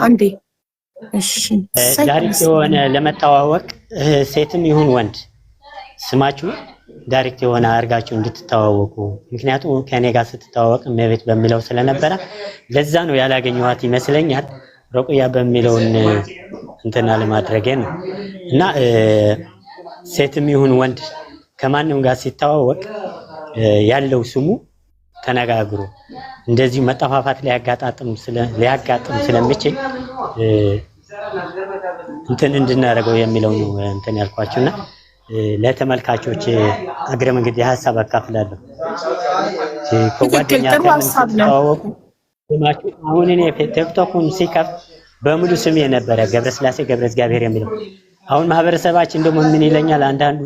አንዴ እሺ ዳይሬክት የሆነ ለመተዋወቅ ሴትም ይሁን ወንድ ስማችሁ ዳይሬክት የሆነ አርጋችሁ እንድትተዋወቁ ምክንያቱም ከኔ ጋር ስትተዋወቅ መቤት በሚለው ስለነበረ ለዛ ነው ያላገኘኋት ይመስለኛል ሩቅያ በሚለውን እንትና ለማድረግ ነው እና ሴትም ይሁን ወንድ ከማንም ጋር ሲተዋወቅ ያለው ስሙ ተነጋግሮ እንደዚህ መጣፋፋት ሊያጋጥም ስለሚችል እንትን እንድናረጋው የሚለው ነው እንትን ያልኳችሁና ለተመልካቾች አግረ መንገድ ሐሳብ አካፍላለሁ። ከጓደኛ ጋር ተዋወቁ ስማችሁ አሁን እኔ ቲክቶክን ሲከፍ በሙሉ ስም የነበረ ገብረስላሴ ገብረእግዚአብሔር የሚለው አሁን ማህበረሰባችን ደግሞ ምን ይለኛል አንዳንዱ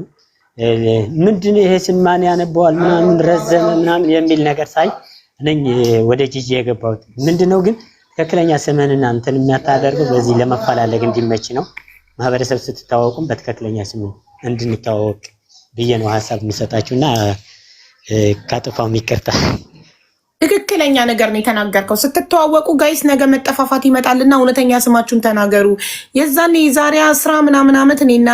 ምንድነው ይሄ ስም ማን ያነበዋል ምናምን ረዘመ ምናምን የሚል ነገር ሳይ ነኝ ወደ ጂጂ የገባሁት ምንድነው ግን ትክክለኛ ስምህንና እንትን የሚያታደርገው በዚህ ለመፈላለግ እንዲመች ነው ማህበረሰብ ስትተዋወቁም በትክክለኛ ስም እንድንተዋወቅ ብዬ ነው ሐሳብ የምሰጣችሁና ካጠፋው ይቅርታ ትክክለኛ ነገር ነው የተናገርከው ስትተዋወቁ ጋይስ ነገ መጠፋፋት ይመጣልና እውነተኛ ስማችሁን ተናገሩ የዛኔ ዛሬ 10 ምናምን አመት እኔና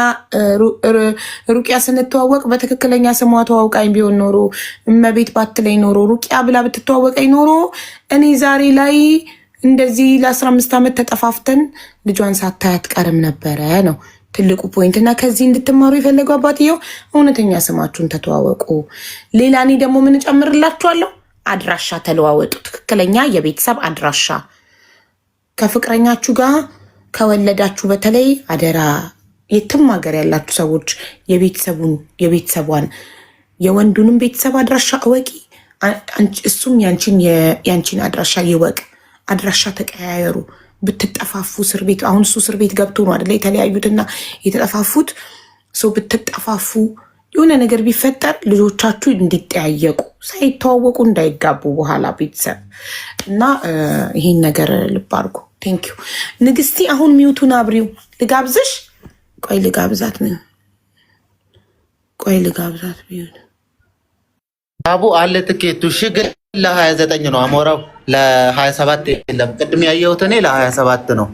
ሩቅያ ስንተዋወቅ በትክክለኛ ስሟ ተዋውቃኝ ቢሆን ኖሮ እመቤት ባትለኝ ኖሮ ሩቅያ ብላ ብትተዋወቀኝ ኖሮ እኔ ዛሬ ላይ እንደዚህ ለ15 አመት ተጠፋፍተን ልጇን ሳታያት ቀርም ነበረ ነው ትልቁ ፖይንት እና ከዚህ እንድትማሩ የፈለገው አባትየው እውነተኛ ስማችሁን ተተዋወቁ ሌላ እኔ ደግሞ ምን ጨምርላችኋለሁ አድራሻ ተለዋወጡ ትክክለኛ የቤተሰብ አድራሻ ከፍቅረኛችሁ ጋር ከወለዳችሁ በተለይ አደራ የትም ሀገር ያላችሁ ሰዎች የቤተሰቧን የወንዱንም ቤተሰብ አድራሻ እወቂ እሱም ያንቺን አድራሻ ይወቅ አድራሻ ተቀያየሩ ብትጠፋፉ እስር ቤት አሁን እሱ እስር ቤት ገብቶ ነው አይደል የተለያዩትና የተጠፋፉት ሰው ብትጠፋፉ የሆነ ነገር ቢፈጠር ልጆቻችሁ እንዲጠያየቁ ሳይተዋወቁ እንዳይጋቡ በኋላ ቤተሰብ እና ይሄን ነገር ልብ አድርጉ ቴንክ ዩ ንግስቲ አሁን ሚውቱን አብሪው ልጋብዝሽ ቆይ ልጋብዛት ቢሆን አቡ አለ ትኬቱ ሽግ ለ29 ነው አሞራው ለ27 የለም ቅድም ያየሁት እኔ ለ27 ነው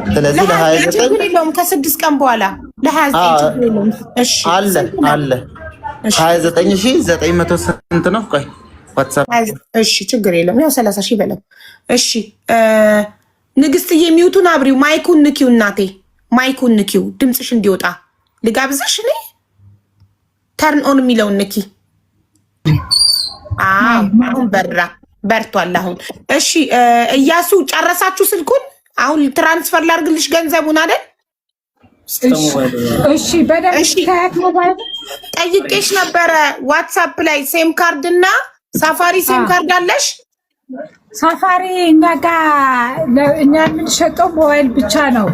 ስለዚህ ለ29 ከ6 ቀን በኋላ ለ29 እሺ አለ 29900 ስንት ነው ቆይ ዋትስአፕ እሺ ችግር የለም ያው 30000 በለው እሺ ንግስትዬ ሚውቱን አብሪው ማይኩን ንኪው እናቴ ማይኩን ንኪው ድምጽሽ እንዲወጣ ልጋብዝሽ እኔ ተርን ኦን የሚለውን ንኪ አሁን በርቷል አሁን እሺ እያሱ ጨረሳችሁ ስልኩን አሁን ትራንስፈር ላድርግልሽ ገንዘቡን አይደል እሺ በደምብ ታያት ሞባይል ጠይቄሽ ነበረ ዋትስአፕ ላይ ሴም ካርድ እና ሳፋሪ ሴም ካርድ አለሽ ሳፋሪ እኛ የምንሸጠው ሞባይል ብቻ ነው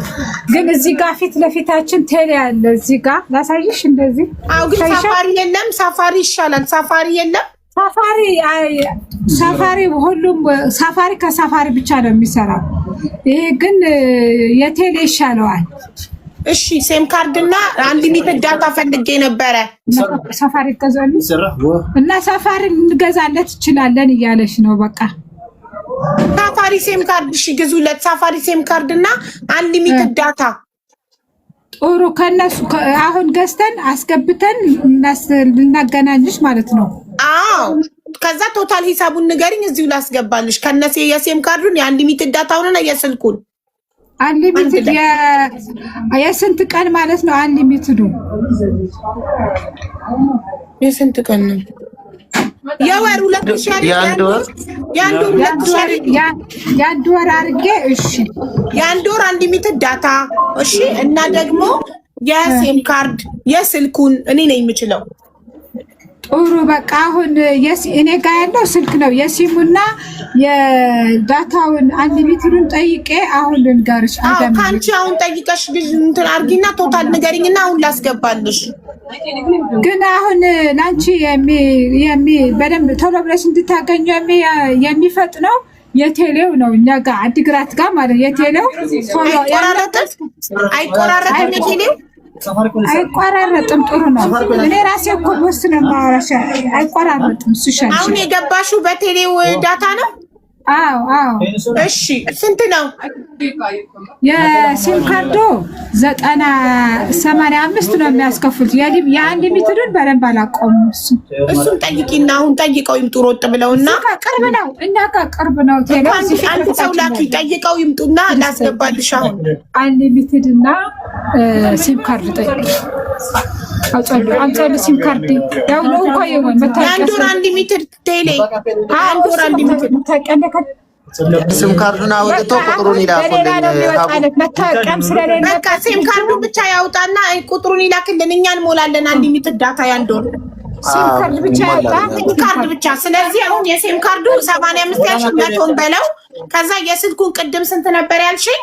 ግን እዚህ ጋር ፊት ለፊታችን ቴሌ ያለ እዚህ ጋር ላሳይሽ እንደዚህ ግን ሳፋሪ የለም ሳፋሪ ይሻላል ሳፋሪ የለም ሳፋሪ ሁሉም ሳፋሪ ከሳፋሪ ብቻ ነው የሚሰራው ይሄ ግን የቴሌ ይሻለዋል እሺ ሴም ካርድ እና አንሊሚትድ ዳታ ፈልጌ ነበረ ሳፋሪ ከዛሉ እና ሳፋሪ እንገዛለት ይችላልን እያለሽ ነው በቃ ሳፋሪ ሴም ካርድ እሺ ግዙለት ሳፋሪ ሴም ካርድ እና አንሊሚትድ ዳታ ጥሩ ከነሱ አሁን ገዝተን አስገብተን ልናገናኝሽ ማለት ነው ከዛ ቶታል ሂሳቡን ንገሪኝ እዚሁ ላስገባልሽ ከነሴ የሴም ካርዱን የአንሊሚትድ ዳታውንና የስልኩን አንሊሚትድ የስንት ቀን ማለት ነው አንሊሚትዱ የስንት ቀን ነው የወር 2000 የአንድ ወር አድርጌ እሺ የአንድ ወር አንሊሚትድ ዳታ እሺ እና ደግሞ የሴም ካርድ የስልኩን እኔ ነኝ የምችለው ጥሩ በቃ አሁን እኔ ጋር ያለው ስልክ ነው የሲሙና የዳታውን አንሊሚትዱን ጠይቄ አሁን ልንገርሽ ካንቺ አሁን ጠይቀሽ ግዥ እንትን አርጊና ቶታል ንገሪኝና አሁን ላስገባልሽ ግን አሁን ላንቺ በደንብ ቶሎ ብለሽ እንድታገኙ የሚፈጥነው የቴሌው ነው እኛ ጋር አዲግራት ጋር ማለት የቴሌው አይቆራረጥም የቴሌው አይቆራረጥም። ጥሩ ነው። እኔ ራሴ እኮ ወስነ ማራሻ አይቆራረጥም። እሱሻል አሁን የገባሽው በቴሌው ዳታ ነው? አዎ አዎ። እሺ ስንት ነው የሲም ካርዶ? 85 ነው የሚያስከፍሉት። የአንድ ሊሚትዱን በደንብ አላውቀውም። እሱን ጠይቂና አሁን ጠይቀው ይምጡ ሮጥ ብለውና ቅርብ ነው እና ቅርብ ነው። አንድ ሰው ላኪ ጠይቀው ይምጡና ላስገባልሽ። አሁን አንድ ሊሚትድ እና ሲም ካርድ ጠይቂ። አንተ ሲም ካርድ ያው ነው እኮ ይሆን አንድ ወር አንድ ሊሚትድ ቴሌ አንድ ወር አንድ ሊሚትድ ሲም ካርዱን አውጥቶ ቁጥሩን ይላክልኝ። መታወቂያም ስለሌለ በቃ ሲም ካርዱ ብቻ ያውጣና ቁጥሩን ይላክልን፣ እኛ እንሞላለን። አንድ ሊሚትድ ዳታ ያንድ ወር ሲም ካርድ ብቻ ያውጣ፣ ሲም ካርድ ብቻ። ስለዚህ አሁን የሲም ካርዱ 85 ያልሽ 100 በለው። ከዛ የስልኩን ቅድም ስንት ነበር ያልሽኝ?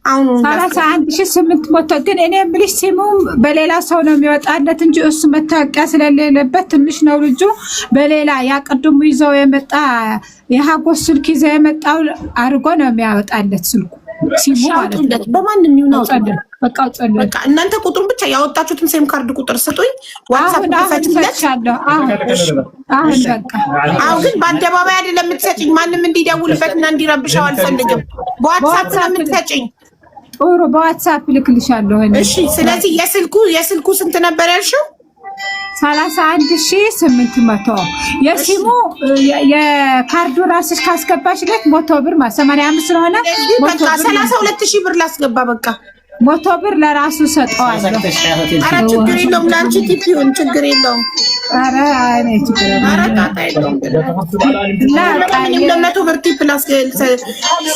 አሁን 31,800 ግን እኔ የምልሽ ሲሙም በሌላ ሰው ነው የሚወጣለት እንጂ እሱ መታወቂያ ስለሌለበት ትንሽ ነው ልጁ። በሌላ ያቀድሙ ይዘው የመጣ የሀጎስ ስልክ ይዘው የመጣው አድርጎ ነው የሚያወጣለት ስልኩ ሲሙ ማለት ነው። በማንም ይሁን አውጣለን። በቃ እናንተ ቁጥሩን ብቻ ያወጣችሁትን ሲም ካርድ ቁጥር ስጡኝ። ዋትስአፕ ተፈትለት። አሁን በቃ አሁን ግን በአደባባይ አይደለም የምትሰጪኝ። ማንም እንዲደውልበትና እንዲረብሻው አልፈልግም። በዋትስአፕ ነው የምትሰጪኝ። ኦሮ በዋትስአፕ ልክልሻለሁ። እሺ ስለዚህ የስልኩ ስንት ነበር ያልሽው? 31,800 የሲሙ የካርዱ ራስሽ ካስገባሽለት 100 ብር 85 ስለሆነ በቃ 32,000 ብር ላስገባ። በቃ 100 ብር ለራሱ ሰጠዋለሁ። ኧረ ችግር የለውም። ለአንቺ ቲፕ ይሁን ችግር የለውም። ኧረ እኔ ችግር የለውም። ኧረ ጣጣ የለውም። ለመቶ ብር ቲፕ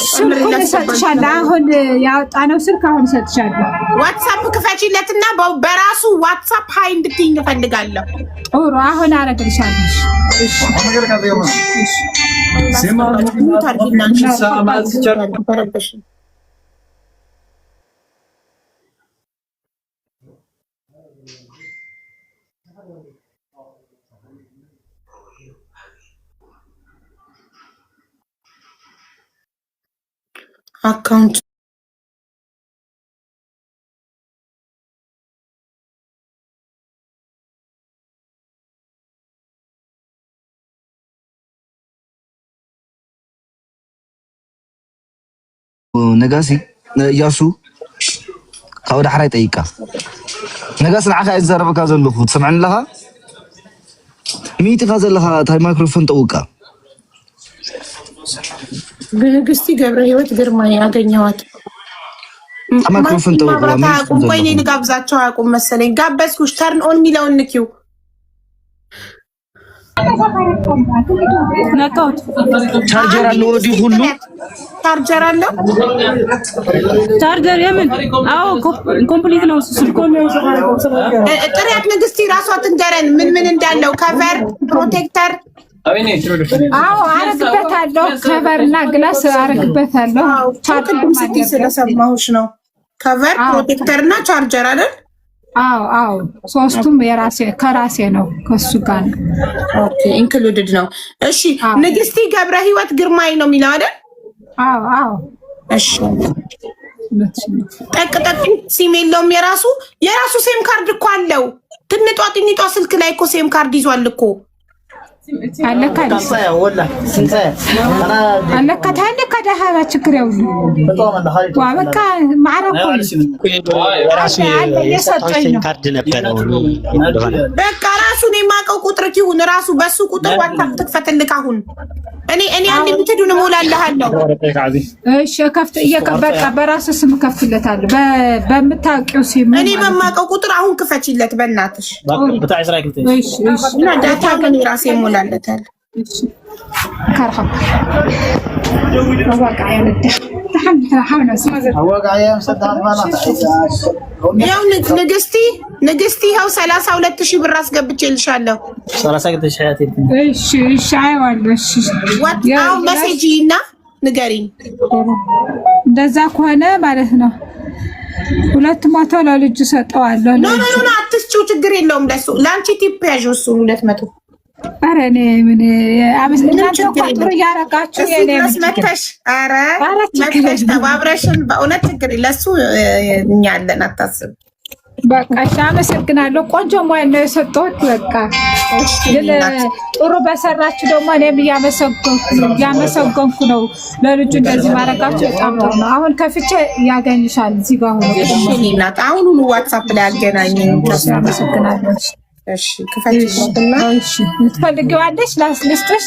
ስልኩን እሰጥሻለሁ። አሁን ያወጣነው ስልክ አሁን እሰጥሻለሁ። ዋትስአፕ ክፈቺለትና በራሱ ዋትስአፕ ሀይ እንድትይኝ እፈልጋለሁ። ጥሩ አሁን አደርግልሻለሁ። አካውንት ነጋሲ እያሱ ካብ ዳሕራይ ጠይቃ ነጋሲ ንዓኻ ዝዛረበካ ዘለኹ ትሰምዐኒ ኣለኻ ሚኢትኻ ዘለኻ እንታይ ማይክሮፎን ጠውቃ በንግስቲ ገብረ ህይወት ግርማ ያገኘዋት ማይክሮፎን ጠውቃ ማብራታ ቆይ እኔ ልጋብዛቸው አያውቁም መሰለኝ። ጋበዝኩሽ። ተርን ኦን ሚለውን ንኪው ቻርጀር አለ ወዲህ ሁሉ ቻርጀር አለ። ቻርጀር የምን? አዎ ኮምፕሊት ነው ስልኮ ነው። ጥሪያት ንግስቲ ራሷ ትንገረን ምን እንዳለው ከቨር ፕሮቴክተር። አዎ አረግበታለሁ። ከቨር እና ግላስ አረግበታለሁ። ቅድም ስትይ ስለሰማሁሽ ነው። ከቨር ፕሮቴክተር እና ቻርጀር አይደል? አዎ ሶስቱም ከራሴ ነው ከሱ ጋር ነው። ኦኬ ኢንክሉድድ ነው። እሺ ንግስቲ ገብረ ህይወት ግርማይ ነው የሚለው አይደል? አዎ እሺ ጠቅ ሲም የለውም። የራሱ ሴም ካርድ እኮ አለው። ትንጧ ስልክ ላይ እኮ ሴም ካርድ ይዟል እኮ አለካ ደሃባ ችግር ያውሉ በቃ ማዕረኮ በቃ ራሱን የማውቀው ቁጥር ይሁን ራሱ በሱ ቁጥር ዋትስአፕ ትክፈትልክ። አሁን እኔ አንድ ምትዱን እሞላለሃለሁ። እሺ በቃ በራሱ ስም ከፍትለታለሁ። በምታውቂው ሲም እኔ በማውቀው ቁጥር አሁን ክፈችለት በእናትሽ። እሺ እና ዳታ ግን ራሴ እሞላለታለሁ። እሺ ካርሃ ያው ንግስቲ ያው 32,000 ብር አስገብቼልሻለሁ። 32,000 እሺ አይዋለሁ። እሺ ወጣው ሜሴጅ እና ንገሪኝ። እንደዛ ከሆነ ማለት ነው 200 ለልጁ ሰጠዋለሁ። ኖ አትስጪው፣ ችግር የለውም። ለአንቺ ቲፕ ያዥው እሱን 200። ኧረ እኔ ምን እናንተ ቁጥሩ እያደረጋችሁ መተሽ መተሽ ተባብረሽን በእውነት ችግር ለሱ እኛ አለን፣ አታስብ። በቃ አመሰግናለሁ። ቆንጆ ሙያ ነው የሰጠሁት። በቃ ግን ጥሩ በሰራችሁ ደግሞ እኔም እያመሰገንኩ ነው። ለልጁ እንደዚህ ማድረጋችሁ በጣም ጥሩ ነው። አሁን ከፍቼ ያገኝሻል እዚህ ጋር ሆኖ። እሺ እናት አሁኑኑ ዋትስአፕ ላይ አገናኘኝ። አመሰግናለሁ። እሺ ክፈችልኝና እሺ ትፈልጊዋለሽ ላስልስጥሽ?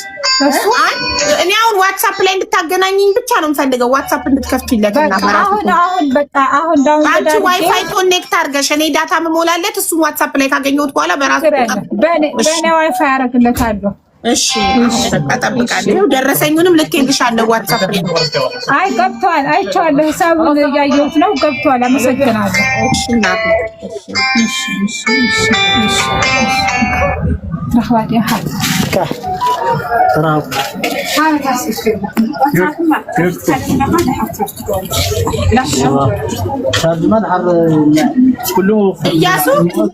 እኔ አሁን ዋትስአፕ ላይ እንድታገናኘኝ ብቻ ነው የምፈልገው። ዋትስአፕ እንድትከፍቺለት እና አሁን በቃ አሁን ዳውን አንቺ ዋይፋይ ኮኔክት አድርገሽ እኔ ዳታ መሞላለት እሱን ዋትስአፕ ላይ ካገኘሁት በኋላ በራሱ በእኔ ዋይፋይ አደርግለታለሁ። እሺ በቃ እጠብቃለሁ። ደረሰኙንም ልኬልሻለሁ ዋትስአፕ ላይ። አይ ገብቷል፣ አይቼዋለሁ። ሂሳቡን እያየሁት ነው። ገብቷል። አመሰግናለሁ። እሺ እናቴ እሺ رخواتي حاجة تراب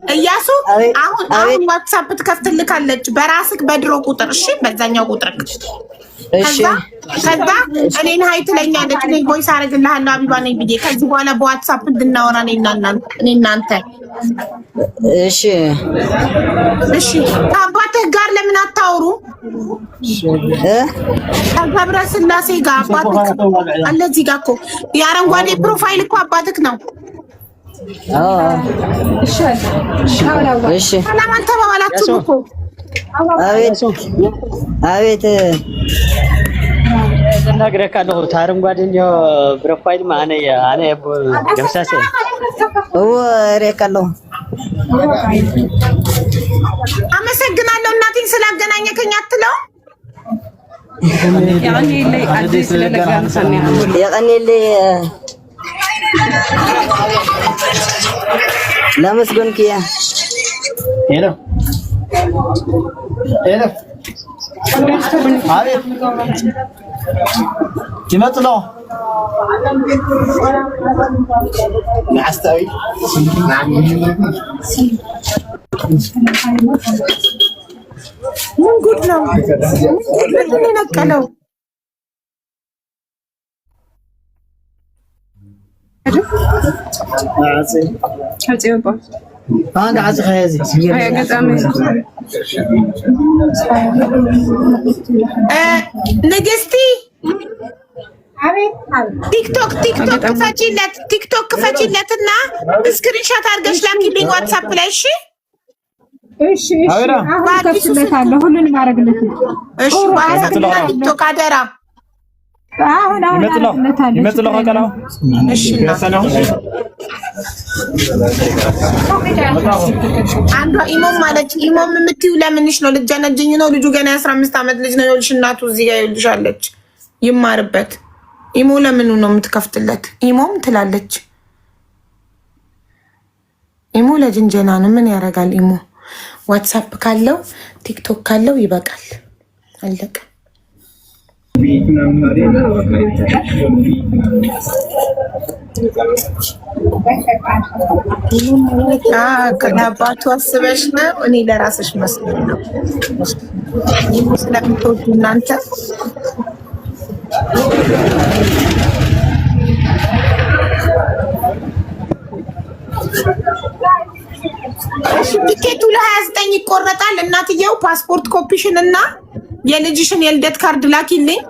እያሱ አሁን ዋትስአፕ ትከፍትልካለች በራስክ በድሮ ቁጥር። እሺ በዛኛው ቁጥር ከዛ እኔን ሀይ ትለኛለች። እኔ ቮይስ አደርግልሃለሁ አቢባ ነኝ ብዬ ከዚህ በኋላ በዋትስአፕ እንድናወራ እኔ እናንተ። እሺ እሺ ከአባትህ ጋር ለምን አታወሩ? ከገብረ ስላሴ ጋር አባትህ አለ እዚህ ጋር እኮ የአረንጓዴ ፕሮፋይል እኮ አባትህ ነው። እሺ ሰላም አልተባባላችሁም እኮ? አቤት ተናግረህ ካለው ታረንጓዴ ነው ፕሮፋይል ማነ አነ ገምሳሴ ወሬካለሁ። አመሰግናለሁ እናቴን ስላገናኘከኝ አትለው ያኔ ላይ አዲስ ስለለጋን ሰኔ ያኔ ላይ ለመስገን ኪያ ሄሎ ሄሎ አቤት ይመጡ ነው ማስተዊ ምን ጉድ ነው? ምን ነቀለው? أنا عايز خيازي. نجستي. ቲክቶክ ክፈቺለትና ስክሪንሾት አድርገሽ ላኪልኝ ዋትስአፕ ላይ። እሺ እሺ አሁን ከፍለታለሁ ሁሉንም አደርግለታለሁ። እሺ ቲክቶክ አደራ አሁን ይመጥለው ከቀላው እሺ ያሰነው አንዷ ኢሞም ማለት ኢሞም የምትይው ለምንሽ ነው? ልጅ ነው ልጁ ገና 15 ዓመት ልጅ ነው። ይኸውልሽ እናቱ እዚህ ጋር ይኸውልሻለች ይማርበት። ኢሞ ለምኑ ነው የምትከፍትለት? ኢሞም ትላለች። ኢሞ ለጅንጀና ነው። ምን ያደርጋል ኢሞ? ዋትስአፕ ካለው ቲክቶክ ካለው ይበቃል። አለቀ። ከአባቱ አስበሽ ነው። እኔ ለራስሽ መስሎኝ ነው ስለምትወዱ እናንተ። ቲኬቱ ለ29 ይቆረጣል። እናትየው ፓስፖርት ኮፒሽን እና የልጅሽን የልደት ካርድ ላኪልኝ።